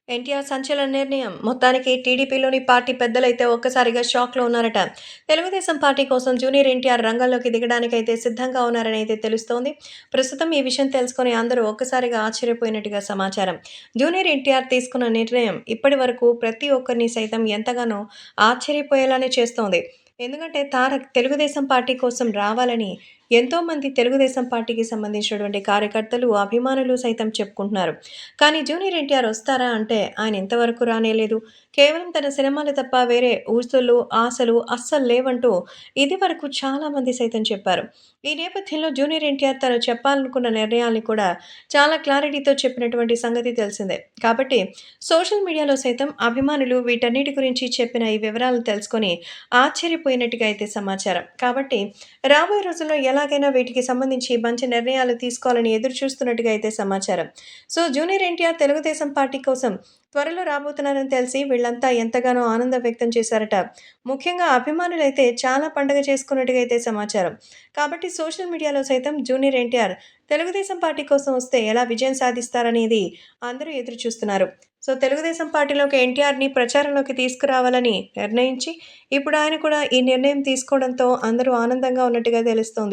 ఎన్టీఆర్ సంచలన నిర్ణయం. మొత్తానికి టీడీపీలోని పార్టీ పెద్దలైతే ఒక్కసారిగా షాక్‌లో ఉన్నారట. తెలుగుదేశం పార్టీ కోసం జూనియర్ ఎన్టీఆర్ రంగంలోకి దిగడానికైతే సిద్ధంగా ఉన్నారని అయితే తెలుస్తోంది. ప్రస్తుతం ఈ విషయం తెలుసుకొని అందరూ ఒక్కసారిగా ఆశ్చర్యపోయినట్టుగా సమాచారం. జూనియర్ ఎన్టీఆర్ తీసుకున్న నిర్ణయం ఇప్పటి వరకు ప్రతి ఒక్కరిని సైతం ఎంతగానో ఆశ్చర్యపోయేలానే చేస్తోంది. ఎందుకంటే తారక్ తెలుగుదేశం పార్టీ కోసం రావాలని ఎంతోమంది తెలుగుదేశం పార్టీకి సంబంధించినటువంటి కార్యకర్తలు, అభిమానులు సైతం చెప్పుకుంటున్నారు. కానీ జూనియర్ ఎన్టీఆర్ వస్తారా అంటే ఆయన ఇంతవరకు రానేలేదు. కేవలం తన సినిమాలు తప్ప వేరే ఊసులు, ఆశలు అస్సలు లేవంటూ ఇదివరకు చాలామంది సైతం చెప్పారు. ఈ నేపథ్యంలో జూనియర్ ఎన్టీఆర్ తను చెప్పాలనుకున్న నిర్ణయాల్ని కూడా చాలా క్లారిటీతో చెప్పినటువంటి సంగతి తెలిసిందే. కాబట్టి సోషల్ మీడియాలో సైతం అభిమానులు వీటన్నిటి గురించి చెప్పిన ఈ వివరాలను తెలుసుకొని ఆశ్చర్యపోయినట్టుగా అయితే సమాచారం. కాబట్టి రాబోయే రోజుల్లో ఎలాగైనా వీటికి సంబంధించి మంచి నిర్ణయాలు తీసుకోవాలని ఎదురు చూస్తున్నట్టుగా అయితే సమాచారం. So, junior NTR Telugu Desam party కోసం త్వరలో రాబోతున్నారని తెలిసి వీళ్ళంతా ఎంతగానో ఆనందం వ్యక్తం చేశారట. ముఖ్యంగా అభిమానులైతే చాలా పండగ చేసుకున్నట్టుగా అయితే సమాచారం. కాబట్టి సోషల్ మీడియాలో సైతం జూనియర్ ఎన్టీఆర్ తెలుగుదేశం పార్టీ కోసం వస్తే ఎలా విజయం సాధిస్తారనేది అందరూ ఎదురు చూస్తున్నారు. సో, తెలుగుదేశం పార్టీలోకి ఎన్టీఆర్‌ని ప్రచారంలోకి తీసుకురావాలని నిర్ణయించి, ఇప్పుడు ఆయన కూడా ఈ నిర్ణయం తీసుకోవడంతో అందరూ ఆనందంగా ఉన్నట్టుగా తెలుస్తోంది.